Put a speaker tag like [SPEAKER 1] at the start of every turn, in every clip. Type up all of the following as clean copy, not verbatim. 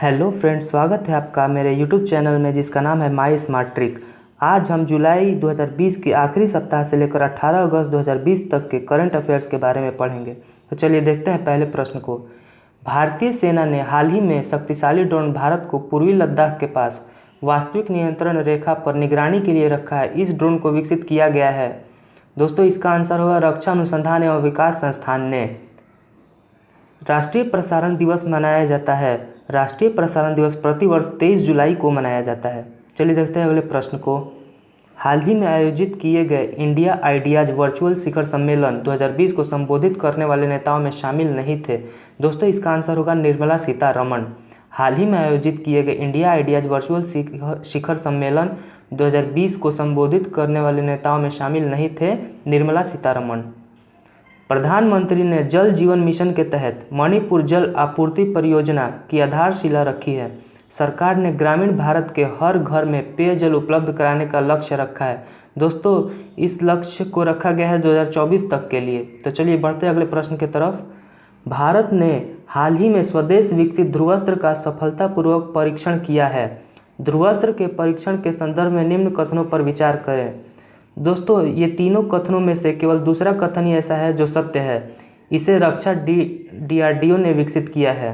[SPEAKER 1] Hello friends, स्वागत है आपका मेरे यूट्यूब चैनल में जिसका नाम है माई स्मार्ट ट्रिक। आज हम जुलाई 2020 के आखिरी सप्ताह से लेकर 18 अगस्त 2020 तक के करंट अफेयर्स के बारे में पढ़ेंगे। तो चलिए देखते हैं पहले प्रश्न को। भारतीय सेना ने हाल ही में शक्तिशाली ड्रोन भारत को पूर्वी लद्दाख के पास वास्तविक नियंत्रण रेखा पर निगरानी के लिए रखा है। इस ड्रोन को विकसित किया गया है। दोस्तों, इसका आंसर होगा रक्षा अनुसंधान एवं विकास संस्थान ने। राष्ट्रीय प्रसारण दिवस मनाया जाता है। राष्ट्रीय प्रसारण दिवस प्रतिवर्ष 23 जुलाई को मनाया जाता है। चलिए देखते हैं अगले प्रश्न को। हाल ही में आयोजित किए गए इंडिया आइडियाज वर्चुअल शिखर सम्मेलन 2020 को संबोधित करने वाले नेताओं में शामिल नहीं थे। दोस्तों, इसका आंसर होगा निर्मला सीतारमण। हाल ही में आयोजित किए गए इंडिया आइडियाज वर्चुअल शिखर सम्मेलन 2020 को संबोधित करने वाले नेताओं में शामिल नहीं थे निर्मला सीतारमण। प्रधानमंत्री ने जल जीवन मिशन के तहत मणिपुर जल आपूर्ति परियोजना की आधारशिला रखी है। सरकार ने ग्रामीण भारत के हर घर में पेयजल उपलब्ध कराने का लक्ष्य रखा है। दोस्तों, इस लक्ष्य को रखा गया है 2024 तक के लिए। तो चलिए बढ़ते हैं अगले प्रश्न की तरफ। भारत ने हाल ही में स्वदेश विकसित ध्रुवास्त्र का सफलतापूर्वक परीक्षण किया है। ध्रुवास्त्र के परीक्षण के संदर्भ में निम्न कथनों पर विचार करें। दोस्तों, ये तीनों कथनों में से केवल दूसरा कथन ही ऐसा है जो सत्य है। इसे रक्षा DRDO ने विकसित किया है।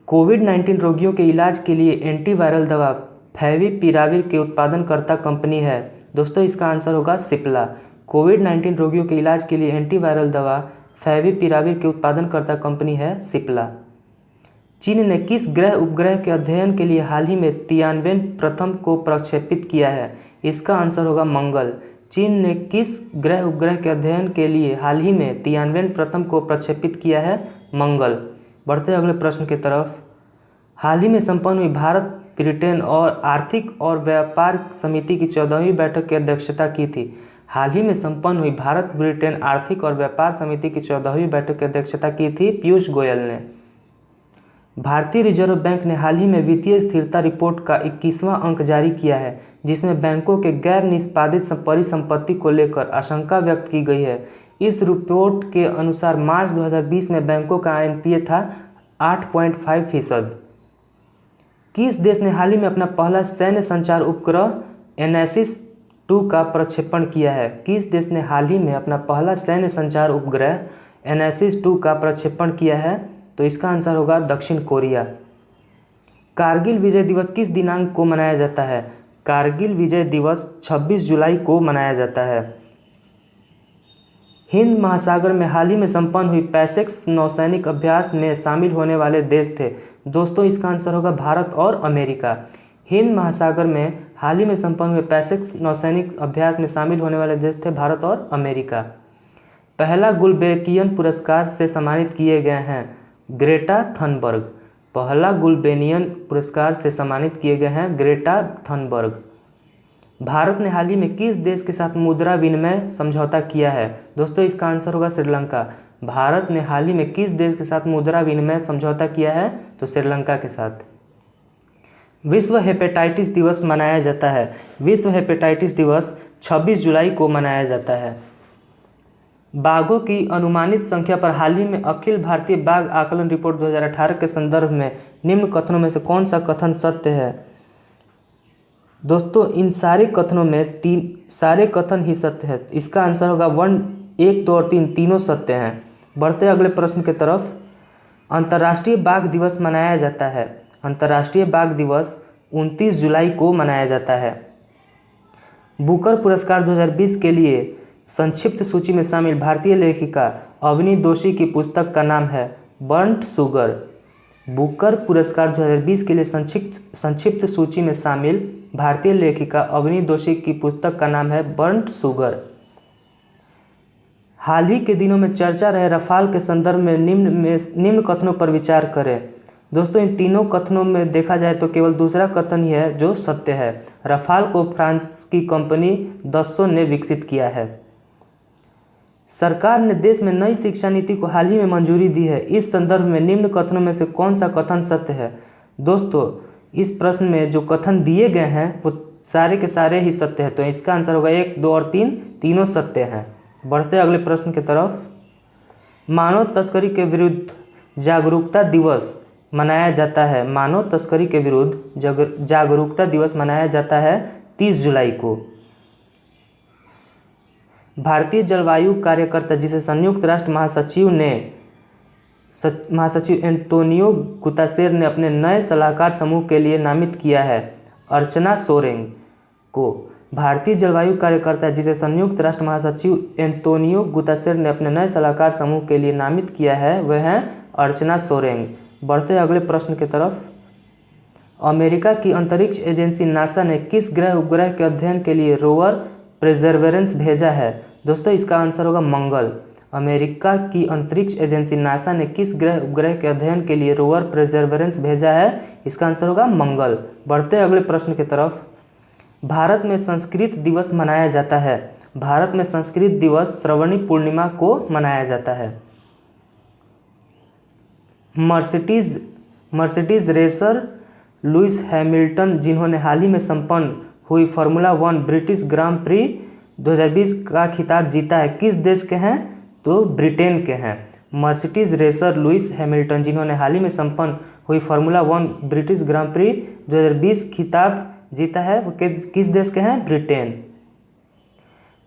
[SPEAKER 1] कोविड-19 रोगियों के इलाज के लिए एंटीवायरल दवा फैविपिराविर के उत्पादनकर्ता कंपनी है। दोस्तों, इसका आंसर होगा सिप्ला। कोविड-19 रोगियों के इलाज के लिए एंटीवायरल दवा फैविपिराविर के उत्पादनकर्ता कंपनी है सिप्ला। चीन ने किस ग्रह उपग्रह के अध्ययन के लिए हाल ही में तियानवेन प्रथम को प्रक्षेपित किया है? इसका आंसर होगा मंगल। चीन ने किस ग्रह उपग्रह के अध्ययन के लिए हाल ही में तियानवेन प्रथम को प्रक्षेपित किया है? मंगल। बढ़ते अगले प्रश्न की तरफ। हाल ही में संपन्न हुई भारत ब्रिटेन और आर्थिक और व्यापार समिति की 14वीं बैठक की अध्यक्षता की थी। हाल ही में संपन्न हुई भारत ब्रिटेन आर्थिक और व्यापार समिति की 14वीं बैठक की अध्यक्षता की थी पीयूष गोयल ने। भारतीय रिजर्व बैंक ने हाल ही में वित्तीय स्थिरता रिपोर्ट का 21वां अंक जारी किया है, जिसमें बैंकों के गैर निष्पादित परिसंपत्ति को लेकर आशंका व्यक्त की गई है। इस रिपोर्ट के अनुसार मार्च 2020 में बैंकों का NPA था 8.5%। किस देश ने हाल ही में अपना पहला सैन्य संचार उपग्रह एनासिस 2 का प्रक्षेपण किया है? किस देश ने हाल ही में अपना पहला सैन्य संचार उपग्रह एनासिस 2 का प्रक्षेपण किया है? तो इसका आंसर होगा दक्षिण कोरिया। कारगिल विजय दिवस किस दिनांक को मनाया जाता है? कारगिल विजय दिवस 26 जुलाई को मनाया जाता है। हिंद महासागर में हाल ही में संपन्न हुई पैसेक्स नौसैनिक अभ्यास में शामिल होने वाले देश थे। दोस्तों, इसका आंसर होगा भारत और अमेरिका। हिंद महासागर में हाल ही में संपन्न हुए पैसेक्स नौसैनिक अभ्यास में शामिल होने वाले देश थे भारत और अमेरिका। पहला गुलबेकियन पुरस्कार से सम्मानित किए गए हैं ग्रेटा थनबर्ग। पहला गुलबेनियन पुरस्कार से सम्मानित किए गए हैं ग्रेटा थनबर्ग। भारत ने हाल ही में किस देश के साथ मुद्रा विनिमय समझौता किया है? दोस्तों, इसका आंसर होगा श्रीलंका। भारत ने हाल ही में किस देश के साथ मुद्रा विनिमय समझौता किया है? तो श्रीलंका के साथ। विश्व हेपेटाइटिस दिवस मनाया जाता है। विश्व हेपेटाइटिस दिवस 26 जुलाई को मनाया जाता है। बाघों की अनुमानित संख्या पर हाल ही में अखिल भारतीय बाघ आकलन रिपोर्ट 2018 के संदर्भ में निम्न कथनों में से कौन सा कथन सत्य है? दोस्तों, इन सारे कथनों में सारे कथन ही सत्य है। इसका आंसर होगा 1, 2 और 3 तीनों सत्य हैं। बढ़ते अगले प्रश्न की तरफ। अंतर्राष्ट्रीय बाघ दिवस मनाया जाता है। अंतर्राष्ट्रीय बाघ दिवस 29 जुलाई को मनाया जाता है। बुकर पुरस्कार 2020 के लिए संक्षिप्त सूची में शामिल भारतीय लेखिका अवनी दोषी की पुस्तक का नाम है बर्न्ट शुगर। बुकर पुरस्कार 2020 के लिए संक्षिप्त सूची में शामिल भारतीय लेखिका अवनी दोषी की पुस्तक का नाम है बर्न्ट शुगर। हाल ही के दिनों में चर्चा रहे रफाल के संदर्भ में निम्न कथनों पर विचार करें। दोस्तों, इन तीनों कथनों में देखा जाए तो केवल दूसरा कथन ही है जो सत्य है। रफाल को फ्रांस की कंपनी दस्सो ने विकसित किया है। सरकार ने देश में नई शिक्षा नीति को हाल ही में मंजूरी दी है। इस संदर्भ में निम्न कथनों में से कौन सा कथन सत्य है? दोस्तों, इस प्रश्न में जो कथन दिए गए हैं वो सारे के सारे ही सत्य है। तो इसका आंसर होगा 1, 2 और 3 तीनों सत्य हैं। बढ़ते अगले प्रश्न की तरफ। मानव तस्करी के विरुद्ध जागरूकता दिवस मनाया जाता है मानव तस्करी के विरुद्ध जागरूकता दिवस मनाया जाता है 30 जुलाई को। भारतीय जलवायु कार्यकर्ता जिसे संयुक्त राष्ट्र महासचिव एंटोनियो गुतेरेस ने अपने नए सलाहकार समूह के लिए नामित किया है अर्चना सोरेंग को। भारतीय जलवायु कार्यकर्ता जिसे संयुक्त राष्ट्र महासचिव एंटोनियो गुतेरेस ने अपने नए सलाहकार समूह के लिए नामित किया है वह हैं अर्चना सोरेंग। बढ़ते अगले प्रश्न की तरफ। अमेरिका की अंतरिक्ष एजेंसी नासा ने किस ग्रह उपग्रह के अध्ययन के लिए रोवर परसेवरेंस भेजा है? दोस्तों इसका आंसर होगा मंगल। अमेरिका की अंतरिक्ष एजेंसी नासा ने किस ग्रह उपग्रह के अध्ययन के लिए रोवर परसेवरेंस भेजा है? इसका आंसर होगा मंगल। बढ़ते अगले प्रश्न की तरफ। भारत में संस्कृत दिवस मनाया जाता है। भारत में संस्कृत दिवस श्रावणी पूर्णिमा को मनाया जाता है। मर्सिडीज रेसर लुइस हैमिल्टन जिन्होंने हाल ही में संपन्न हुई फार्मूला 1 ब्रिटिश ग्रां प्री 2020 का खिताब जीता है किस देश के हैं? तो ब्रिटेन के हैं। मर्सिडीज रेसर लुइस हैमिल्टन जिन्होंने हाल ही में संपन्न हुई फार्मूला 1 ब्रिटिश ग्रां प्री 2020 खिताब जीता है वो किस देश के हैं? ब्रिटेन।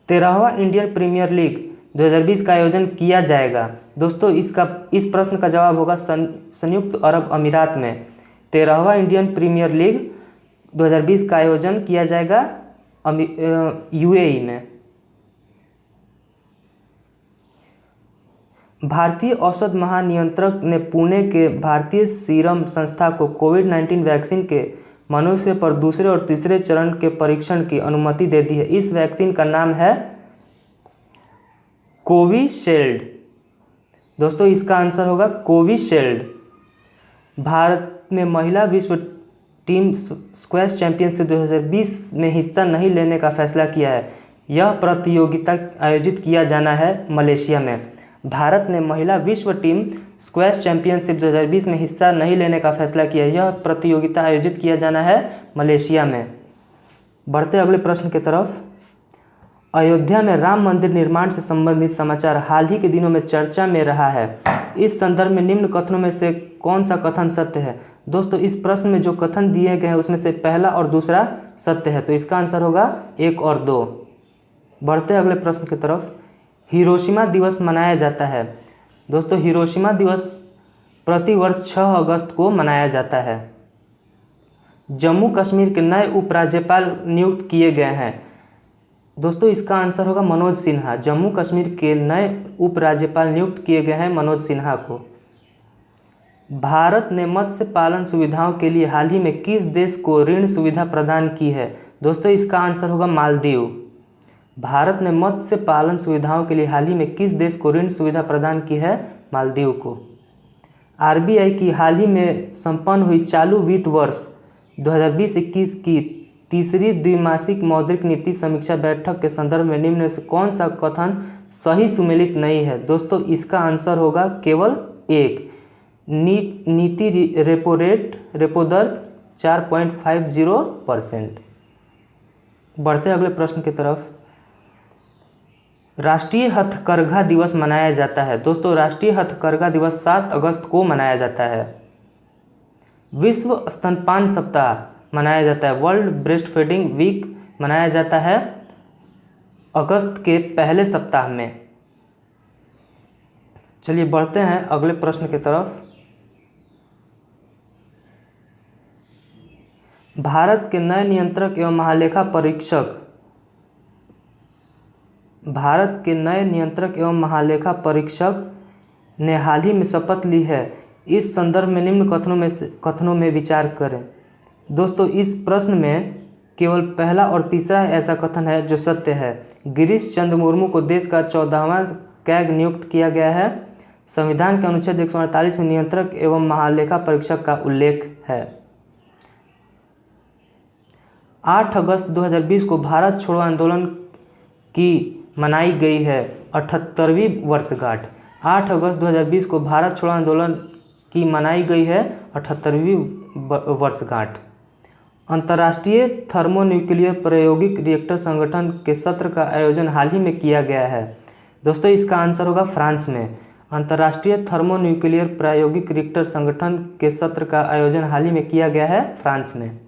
[SPEAKER 1] 13वां इंडियन प्रीमियर लीग 2020 का आयोजन किया जाएगा। दोस्तों इस प्रश्न का जवाब होगा संयुक्त अरब अमीरात में। 13वां इंडियन प्रीमियर लीग 2020 का आयोजन किया जाएगा यूएई में। भारतीय औषध महानियंत्रक ने पुणे के भारतीय सीरम संस्था को कोविड-19 वैक्सीन के मनुष्य पर दूसरे और तीसरे चरण के परीक्षण की अनुमति दे दी है। इस वैक्सीन का नाम है कोविशील्ड। दोस्तों इसका आंसर होगा कोविशील्ड। भारत में महिला विश्व टीम स्क्वैश चैंपियनशिप 2020 में हिस्सा नहीं लेने का फैसला किया है। यह प्रतियोगिता आयोजित किया जाना है मलेशिया में। भारत ने महिला विश्व टीम स्क्वैश चैंपियनशिप 2020 में हिस्सा नहीं लेने का फैसला किया है। यह प्रतियोगिता आयोजित किया जाना है मलेशिया में। बढ़ते अगले प्रश्न की तरफ। अयोध्या में राम मंदिर निर्माण से संबंधित समाचार हाल ही के दिनों में चर्चा में रहा है। इस संदर्भ में निम्न कथनों में से कौन सा कथन सत्य है? दोस्तों इस प्रश्न में जो कथन दिए गए हैं उसमें से पहला और दूसरा सत्य है, तो इसका आंसर होगा 1 और 2। बढ़ते अगले प्रश्न की तरफ। हिरोशिमा दिवस मनाया जाता है। दोस्तों हिरोशिमा दिवस प्रतिवर्ष 6 अगस्त को मनाया जाता है। जम्मू कश्मीर के नए उपराज्यपाल नियुक्त किए गए हैं। दोस्तों इसका आंसर होगा मनोज सिन्हा। जम्मू कश्मीर के नए उपराज्यपाल नियुक्त किए गए हैं मनोज सिन्हा को। भारत ने मत्स्य पालन सुविधाओं के लिए हाल ही में किस देश को ऋण सुविधा प्रदान की है? दोस्तों इसका आंसर होगा मालदीव। भारत ने मत्स्य पालन सुविधाओं के लिए हाल ही में किस देश को ऋण सुविधा प्रदान की है? मालदीव को। आरबीआई की हाल ही में संपन्न हुई चालू वित्त वर्ष 2020-21 की तीसरी द्विमासिक मौद्रिक नीति समीक्षा बैठक के संदर्भ में निम्न में से कौन सा कथन सही सुमेलित नहीं है? दोस्तों इसका आंसर होगा केवल 1। नीति रेपो दर 4.50%। बढ़ते अगले प्रश्न की तरफ। राष्ट्रीय हथकरघा दिवस मनाया जाता है। दोस्तों राष्ट्रीय हथकरघा दिवस 7 अगस्त को मनाया जाता है। विश्व स्तनपान सप्ताह मनाया जाता है, वर्ल्ड ब्रेस्ट फीडिंग वीक मनाया जाता है अगस्त के पहले सप्ताह में। चलिए बढ़ते हैं अगले प्रश्न की तरफ। भारत के नए नियंत्रक एवं महालेखा परीक्षक ने हाल ही में शपथ ली है। इस संदर्भ में निम्न कथनों में विचार करें। दोस्तों इस प्रश्न में केवल पहला और तीसरा ऐसा कथन है जो सत्य है। गिरीश चंद्र मुर्मू को देश का 14वां कैग नियुक्त किया गया है। संविधान के अनुच्छेद 148 में नियंत्रक एवं महालेखा परीक्षक का उल्लेख है। 8 अगस्त 2020 को भारत छोड़ो आंदोलन की मनाई गई है 78वीं वर्षगांठ। 8 अगस्त 2020 को भारत छोड़ो आंदोलन की मनाई गई है 78वीं वर्षगांठ। अंतर्राष्ट्रीय थर्मोन्यूक्लियर प्रायोगिक रिएक्टर संगठन के सत्र का आयोजन हाल ही में किया गया है। दोस्तों इसका आंसर होगा फ्रांस में। अंतर्राष्ट्रीय थर्मोन्यूक्लियर प्रायोगिक रिएक्टर संगठन के सत्र का आयोजन हाल ही में किया गया है फ्रांस में।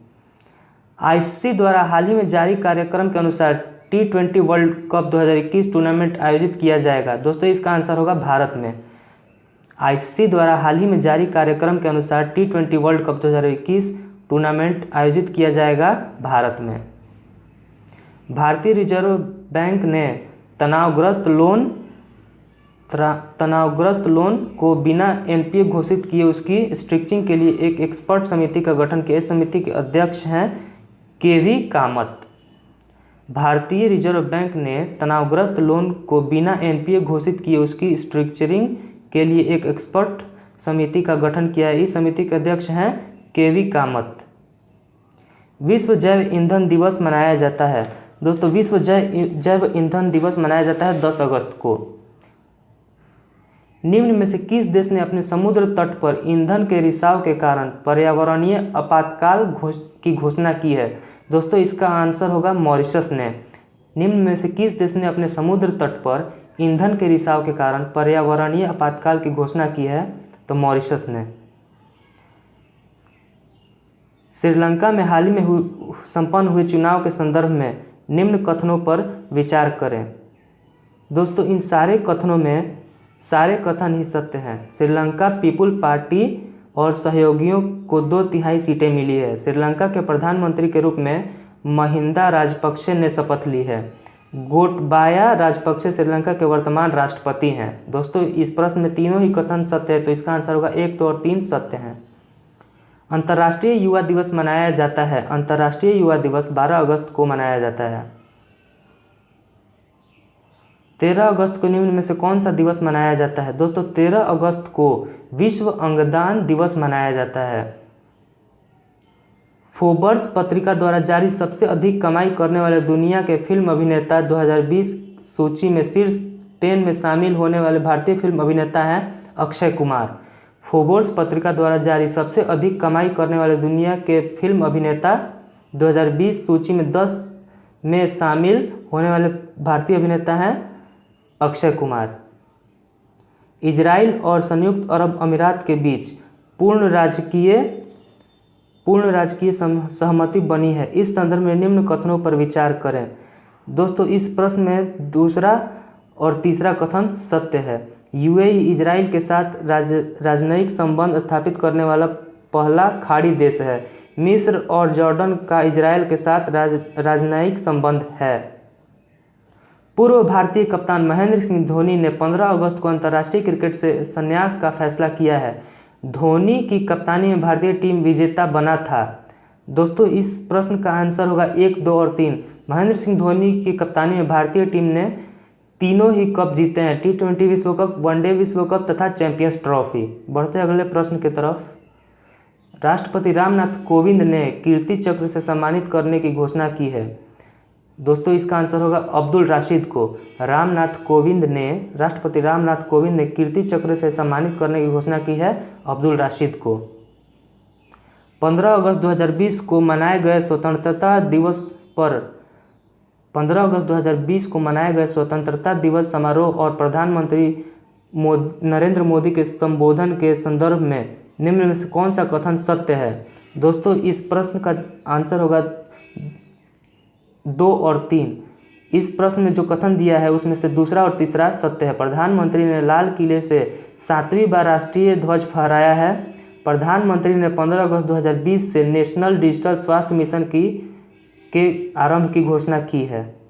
[SPEAKER 1] आईसीसी द्वारा हाल ही में जारी कार्यक्रम के अनुसार T20 वर्ल्ड कप 2021 टूर्नामेंट आयोजित किया जाएगा। दोस्तों इसका आंसर होगा भारत में। आईसीसी द्वारा हाल ही में जारी कार्यक्रम के अनुसार T20 वर्ल्ड कप 2021 टूर्नामेंट आयोजित किया जाएगा भारत में। भारतीय रिजर्व बैंक ने तनावग्रस्त लोन को बिना एनपीए घोषित किए उसकी स्ट्रक्चरिंग के लिए एक एक्सपर्ट समिति का गठन किया। इस समिति के अध्यक्ष हैं केवी कामत। भारतीय रिजर्व बैंक ने तनावग्रस्त लोन को बिना एनपीए घोषित किए उसकी स्ट्रक्चरिंग के लिए एक एक्सपर्ट समिति का गठन किया है। इस समिति के अध्यक्ष हैं केवी कामत। विश्व जैव ईंधन दिवस मनाया जाता है। दोस्तों विश्व जैव ईंधन दिवस मनाया जाता है 10 अगस्त को। निम्न में से किस देश ने अपने समुद्र तट पर ईंधन के रिसाव के कारण पर्यावरणीय आपातकाल की घोषणा की है? दोस्तों इसका आंसर होगा मॉरिशस ने। निम्न में से किस देश ने अपने समुद्र तट पर ईंधन के रिसाव के कारण पर्यावरणीय आपातकाल की घोषणा की है? तो मॉरिशस ने। श्रीलंका में हाल ही में संपन्न हुए चुनाव के संदर्भ में निम्न कथनों पर विचार करें। दोस्तों इन सारे कथन ही सत्य हैं। श्रीलंका पीपुल पार्टी और सहयोगियों को 2/3 सीटें मिली है। श्रीलंका के प्रधानमंत्री के रूप में महिंदा राजपक्षे ने शपथ ली है। गोटबाया राजपक्षे श्रीलंका के वर्तमान राष्ट्रपति हैं। दोस्तों इस प्रश्न में तीनों ही कथन सत्य है, तो इसका आंसर होगा 1, 2 और 3 सत्य हैं। अंतर्राष्ट्रीय युवा दिवस मनाया जाता है। अंतर्राष्ट्रीय युवा दिवस 12 अगस्त को मनाया जाता है। 13 अगस्त को निम्न में से कौन सा दिवस मनाया जाता है? दोस्तों 13 अगस्त को विश्व अंगदान दिवस मनाया जाता है। फोर्ब्स पत्रिका द्वारा जारी सबसे अधिक कमाई करने वाले दुनिया के फिल्म अभिनेता 2020 सूची में शीर्ष 10 में शामिल होने वाले भारतीय फिल्म अभिनेता हैं अक्षय कुमार। फोर्ब्स पत्रिका द्वारा जारी सबसे अधिक कमाई करने वाले दुनिया के फिल्म अभिनेता 2020 सूची में 10 में शामिल होने वाले भारतीय अभिनेता हैं अक्षय कुमार। इजराइल और संयुक्त अरब अमीरात के बीच पूर्ण राजकीय सहमति बनी है। इस संदर्भ में निम्न कथनों पर विचार करें। दोस्तों इस प्रश्न में दूसरा और तीसरा कथन सत्य है। यूएई इजराइल के साथ राजनयिक संबंध स्थापित करने वाला पहला खाड़ी देश है। मिस्र और जॉर्डन का इजराइल के साथ राजनयिक संबंध है। पूर्व भारतीय कप्तान महेंद्र सिंह धोनी ने 15 अगस्त को अंतर्राष्ट्रीय क्रिकेट से संन्यास का फैसला किया है। धोनी की कप्तानी में भारतीय टीम विजेता बना था। दोस्तों इस प्रश्न का आंसर होगा 1, 2 और 3। महेंद्र सिंह धोनी की कप्तानी में भारतीय टीम ने तीनों ही कप जीते हैं, T20 विश्व कप, वनडे विश्व कप तथा चैंपियंस ट्रॉफी। बढ़ते अगले प्रश्न की तरफ। राष्ट्रपति रामनाथ कोविंद ने कीर्ति चक्र से सम्मानित करने की घोषणा की है। दोस्तों इसका आंसर होगा अब्दुल राशिद को। राष्ट्रपति रामनाथ कोविंद ने कीर्ति चक्र से सम्मानित करने की घोषणा की है अब्दुल राशिद को। 15 अगस्त 2020 को मनाए गए स्वतंत्रता दिवस पर 15 अगस्त 2020 को मनाए गए स्वतंत्रता दिवस समारोह और प्रधानमंत्री नरेंद्र मोदी के संबोधन के संदर्भ में निम्न में से कौन सा कथन सत्य है? दोस्तों इस प्रश्न का आंसर होगा 2 और 3। इस प्रश्न में जो कथन दिया है उसमें से दूसरा और तीसरा सत्य है। प्रधानमंत्री ने लाल किले से 7वीं बार राष्ट्रीय ध्वज फहराया है। प्रधानमंत्री ने 15 अगस्त 2020 से नेशनल डिजिटल स्वास्थ्य मिशन के आरंभ की घोषणा की है।